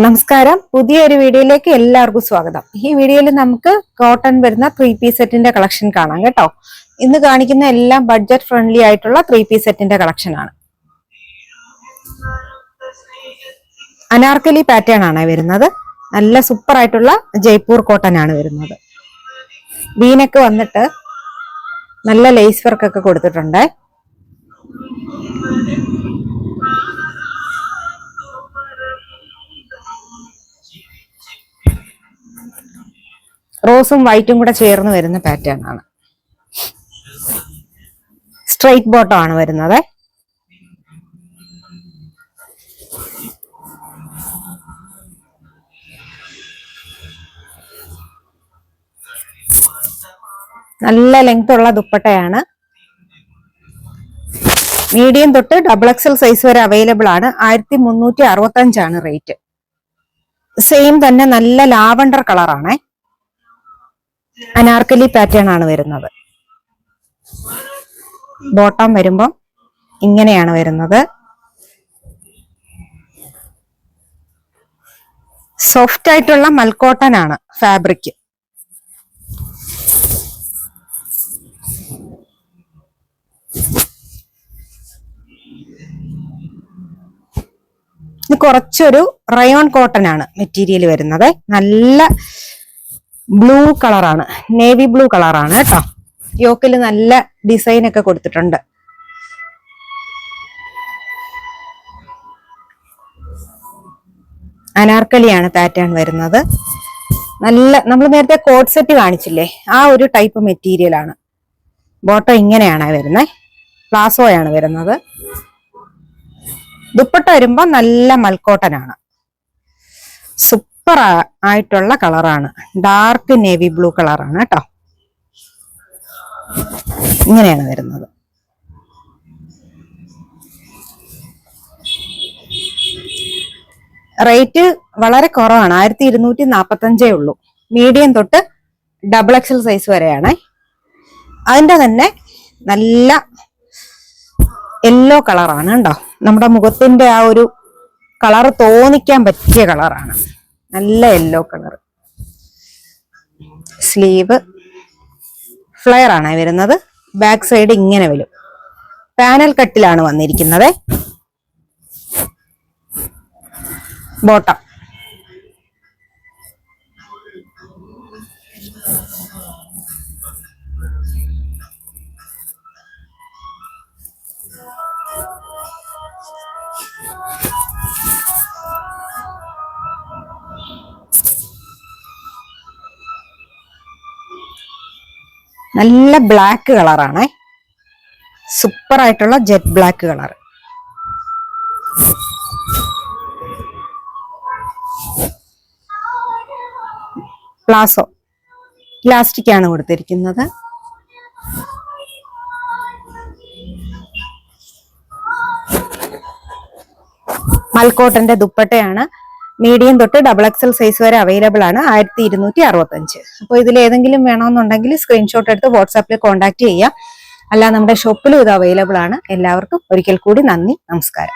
നമസ്കാരം, പുതിയൊരു വീഡിയോയിലേക്ക് എല്ലാവർക്കും സ്വാഗതം. ഈ വീഡിയോയിൽ നമുക്ക് കോട്ടൺ വരുന്ന 3 പീസ് സെറ്റിന്റെ കളക്ഷൻ കാണാം കേട്ടോ. ഇന്ന് കാണിക്കുന്ന എല്ലാം ബഡ്ജറ്റ് ഫ്രണ്ട്ലി ആയിട്ടുള്ള 3 പീസ് സെറ്റിന്റെ കളക്ഷൻ ആണ്. അനാർക്കലി പാറ്റേൺ ആണ് വരുന്നത്. നല്ല സൂപ്പർ ആയിട്ടുള്ള ജയ്പൂർ കോട്ടൺ ആണ് വരുന്നത്. വീനൊക്കെ വന്നിട്ട് നല്ല ലേസ് വർക്ക് ഒക്കെ കൊടുത്തിട്ടുണ്ട്. റോസും വൈറ്റും കൂടെ ചേർന്ന് വരുന്ന പാറ്റേൺ ആണ്. സ്ട്രെയിറ്റ് ബോട്ടം ആണ് വരുന്നത്. നല്ല ലെങ്ത് ഉള്ള ദുപ്പട്ടയാണ്. മീഡിയം തൊട്ട് XXL സൈസ് വരെ അവൈലബിൾ ആണ്. 1365 ആണ് റേറ്റ്. സെയിം തന്നെ നല്ല ലാവണ്ടർ കളറാണ്. അനാർക്കലി പാറ്റേൺ ആണ് വരുന്നത്. ബോട്ടം വരുമ്പം ഇങ്ങനെയാണ് വരുന്നത്. സോഫ്റ്റ് ആയിട്ടുള്ള മൽക്കോട്ടൺ ആണ് ഫാബ്രിക്. ഇത് കുറച്ചൊരു റയോൺ കോട്ടൺ ആണ് മെറ്റീരിയൽ വരുന്നത്. നല്ല ബ്ലൂ കളറാണ്, നേവി ബ്ലൂ കളറാണ് കേട്ടോ. യോക്കിൽ നല്ല ഡിസൈൻ ഒക്കെ കൊടുത്തിട്ടുണ്ട്. അനാർക്കലിയാണ് പാറ്റേൺ വരുന്നത്. നല്ല നമ്മൾ നേരത്തെ കോട്ട് സെറ്റ് കാണിച്ചില്ലേ, ആ ഒരു ടൈപ്പ് മെറ്റീരിയൽ ആണ്. ബോട്ടം ഇങ്ങനെയാണ് വരുന്നത്. പ്ലാസോയാണ് വരുന്നത്. ദുപ്പട്ട വരുമ്പോ നല്ല മൽക്കോട്ടൻ ആണ്. സൂപ്പർ ആയിട്ടുള്ള കളറാണ്. ഡാർക്ക് നേവി ബ്ലൂ കളറാണ് കേട്ടോ. ഇങ്ങനെയാണ് വരുന്നത്. റേറ്റ് വളരെ കുറവാണ്. 1245 ഉള്ളൂ. മീഡിയം തൊട്ട് XXL സൈസ് വരെയാണ്. അതിന്റെ തന്നെ നല്ല യെല്ലോ കളറാണ് കേട്ടോ. നമ്മുടെ മുഖത്തിന്റെ ആ ഒരു കളർ തോന്നിക്കാൻ പറ്റിയ കളറാണ്. നല്ല യെല്ലോ കളർ. സ്ലീവ് ഫ്ലെയർ ആണ് വരുന്നത്. ബാക്ക് സൈഡ് ഇങ്ങനെ വരും. പാനൽ കട്ടിലാണ് വന്നിരിക്കുന്നത്. ബോട്ടം നല്ല ബ്ലാക്ക് കളറാണ്. സൂപ്പർ ആയിട്ടുള്ള jet black colour. Palazzo elastic ആണ് കൊടുത്തിരിക്കുന്നത്. മൽക്കോട്ടന്റെ ദുപ്പട്ടയാണ്. മീഡിയം തൊട്ട് XXL സൈസ് വരെ അവൈലബിൾ ആണ്. 1265. അപ്പോൾ ഇതിൽ ഏതെങ്കിലും വേണമെന്നുണ്ടെങ്കിൽ സ്ക്രീൻഷോട്ട് എടുത്ത് വാട്സാപ്പിൽ കോൺടാക്ട് ചെയ്യാം. അല്ല, നമ്മുടെ ഷോപ്പിലും ഇത് അവൈലബിൾ ആണ്. എല്ലാവർക്കും ഒരിക്കൽ കൂടി നന്ദി, നമസ്കാരം.